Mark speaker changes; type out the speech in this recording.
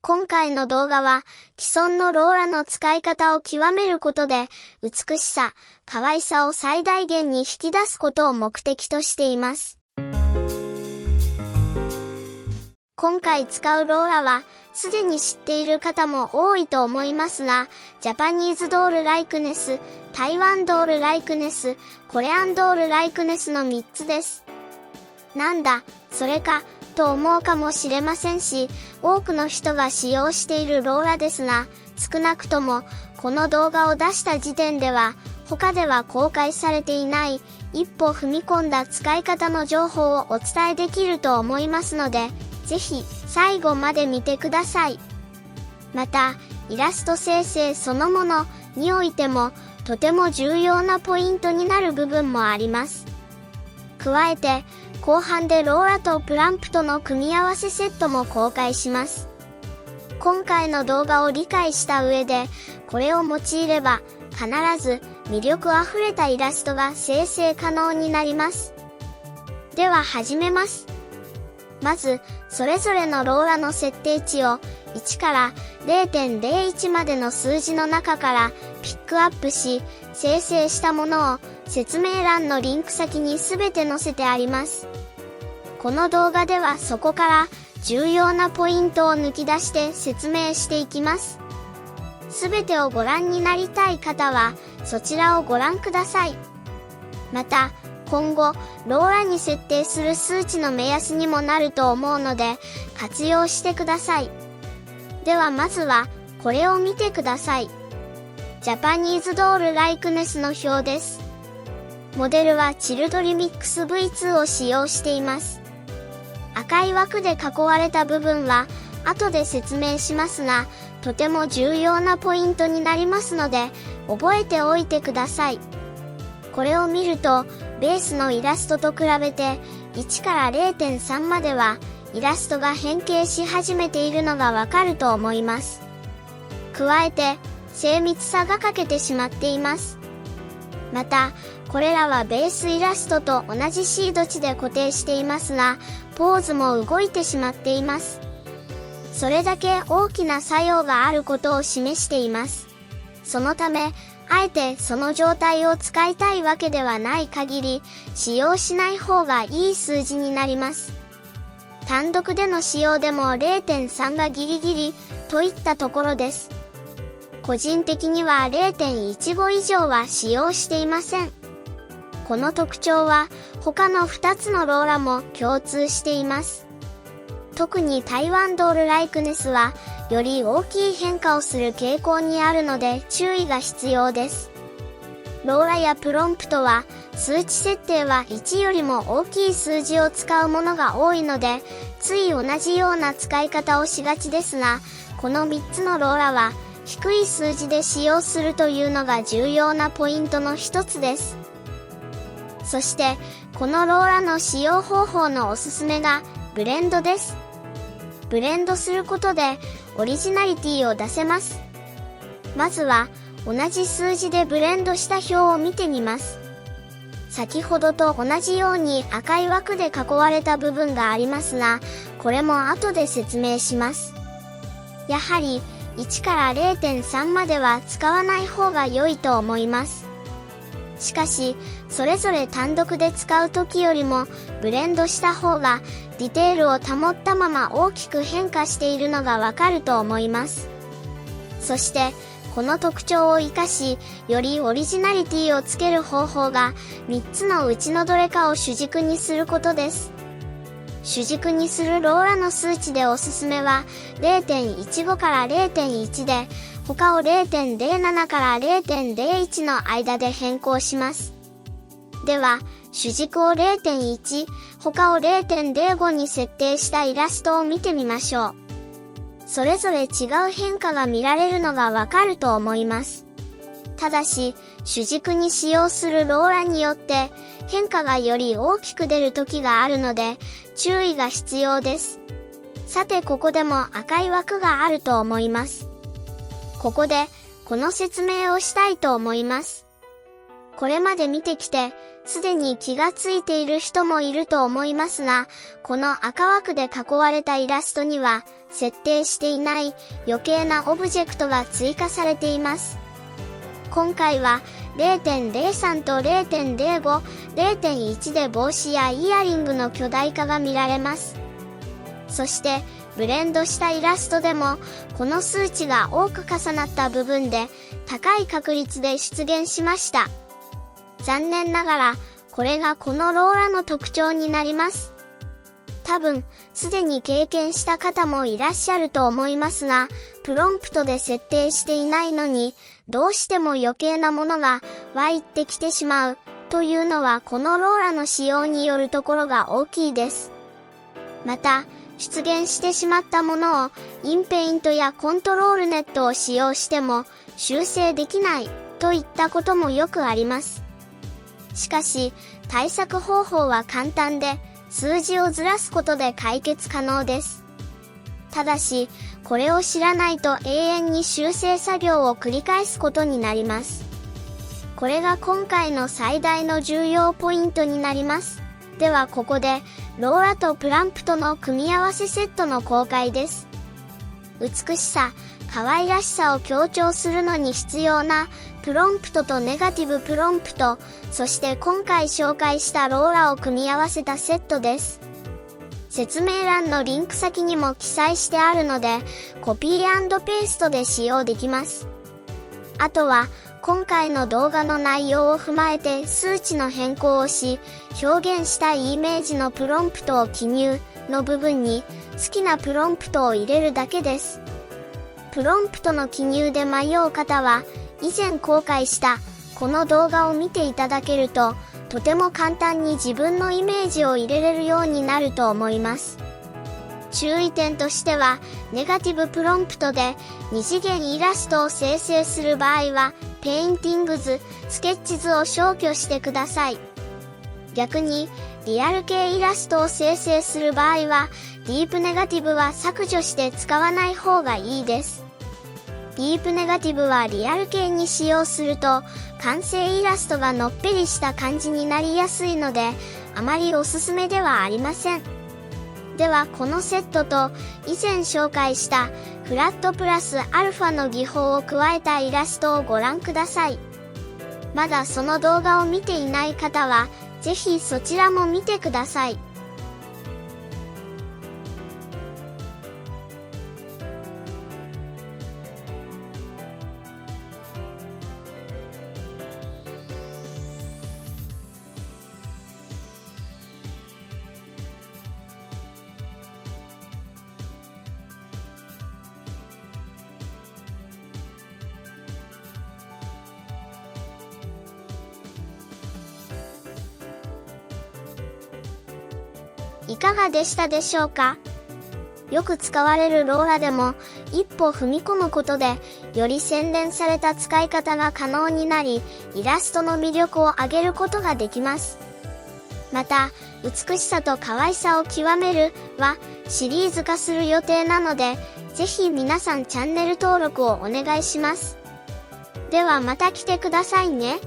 Speaker 1: 今回の動画は既存のローラの使い方を極めることで美しさ、可愛さを最大限に引き出すことを目的としています。今回使うローラはすでに知っている方も多いと思いますが、ジャパニーズドールライクネス、台湾ドールライクネス、コレアンドールライクネスの3つです。なんだ、それか、と思うかもしれませんし、多くの人が使用しているローラですが、少なくとも、この動画を出した時点では、他では公開されていない、一歩踏み込んだ使い方の情報をお伝えできると思いますので、ぜひ、最後まで見てください。また、イラスト生成そのものにおいても、とても重要なポイントになる部分もあります。加えて、後半でローラとプランプとの組み合わせセットも公開します。今回の動画を理解した上で、これを用いれば、必ず魅力あふれたイラストが生成可能になります。では始めます。まず、それぞれのローラの設定値を1から 0.01 までの数字の中からピックアップし、生成したものを説明欄のリンク先にすべて載せてあります。この動画ではそこから重要なポイントを抜き出して説明していきます。すべてをご覧になりたい方はそちらをご覧ください。また、今後、ローラに設定する数値の目安にもなると思うので、活用してください。ではまずは、これを見てください。ジャパニーズドールライクネスの表です。モデルはチルドリミックス V2 を使用しています。赤い枠で囲われた部分は、後で説明しますが、とても重要なポイントになりますので、覚えておいてください。これを見ると、ベースのイラストと比べて、1から 0.3 までは、イラストが変形し始めているのがわかると思います。加えて、精密さが欠けてしまっています。また、これらはベースイラストと同じシード値で固定していますが、ポーズも動いてしまっています。それだけ大きな作用があることを示しています。そのため、あえてその状態を使いたいわけではない限り、使用しない方がいい数字になります。単独での使用でも 0.3 がギリギリといったところです。個人的には 0.15 以上は使用していません。この特徴は他の2つのローラも共通しています。特に台湾ドールライクネスはより大きい変化をする傾向にあるので注意が必要です。ローラやプロンプトは数値設定は1よりも大きい数字を使うものが多いので、つい同じような使い方をしがちですが、この3つのローラは低い数字で使用するというのが重要なポイントの一つです。そして、このローラの使用方法のおすすめがブレンドです。ブレンドすることでオリジナリティを出せます。まずは同じ数字でブレンドした表を見てみます。先ほどと同じように赤い枠で囲われた部分がありますが、これも後で説明します。やはり1から 0.3 までは使わない方が良いと思います。しかし、それぞれ単独で使う時よりもブレンドした方がディテールを保ったまま大きく変化しているのがわかると思います。そして、この特徴を生かし、よりオリジナリティをつける方法が3つのうちのどれかを主軸にすることです。主軸にするローラの数値でおすすめは 0.15 から 0.1 で、他を 0.07 から 0.01 の間で変更します。では、主軸を 0.1、他を 0.05 に設定したイラストを見てみましょう。それぞれ違う変化が見られるのがわかると思います。ただし、主軸に使用するローラによって変化がより大きく出る時があるので注意が必要です。さてここでも赤い枠があると思います。ここでこの説明をしたいと思います。これまで見てきてすでに気がついている人もいると思いますが、この赤枠で囲われたイラストには設定していない余計なオブジェクトが追加されています。今回は 0.03 と 0.05、0.1 で帽子やイヤリングの巨大化が見られます。そしてブレンドしたイラストでもこの数値が多く重なった部分で高い確率で出現しました。残念ながらこれがこのローラの特徴になります。多分すでに経験した方もいらっしゃると思いますが、プロンプトで設定していないのにどうしても余計なものが湧いてきてしまうというのはこのローラの仕様によるところが大きいです。また出現してしまったものをインペイントやコントロールネットを使用しても修正できないといったこともよくあります。しかし対策方法は簡単で数字をずらすことで解決可能です。ただしこれを知らないと永遠に修正作業を繰り返すことになります。これが今回の最大の重要ポイントになります。ではここでローラとプランプトの組み合わせセットの公開です。美しさ、可愛らしさを強調するのに必要なプロンプトとネガティブプロンプト、そして今回紹介したローラを組み合わせたセットです。説明欄のリンク先にも記載してあるのでコピー&ペーストで使用できます。あとは今回の動画の内容を踏まえて数値の変更をし、表現したいイメージのプロンプトを記入の部分に好きなプロンプトを入れるだけです。プロンプトの記入で迷う方は以前公開したこの動画を見ていただけるととても簡単に自分のイメージを入れれるようになると思います。注意点としては、ネガティブプロンプトで2次元イラストを生成する場合は、ペインティングズ、スケッチ図を消去してください。逆に、リアル系イラストを生成する場合は、ディープネガティブは削除して使わない方がいいです。ディープネガティブはリアル系に使用すると、完成イラストがのっぺりした感じになりやすいので、あまりおすすめではありません。ではこのセットと以前紹介したフラットプラスアルファの技法を加えたイラストをご覧ください。まだその動画を見ていない方はぜひそちらも見てください。いかがでしたでしょうか？よく使われるローラでも一歩踏み込むことでより洗練された使い方が可能になり、イラストの魅力を上げることができます。また、美しさと可愛さを極めるはシリーズ化する予定なので、ぜひ皆さんチャンネル登録をお願いします。ではまた来てくださいね。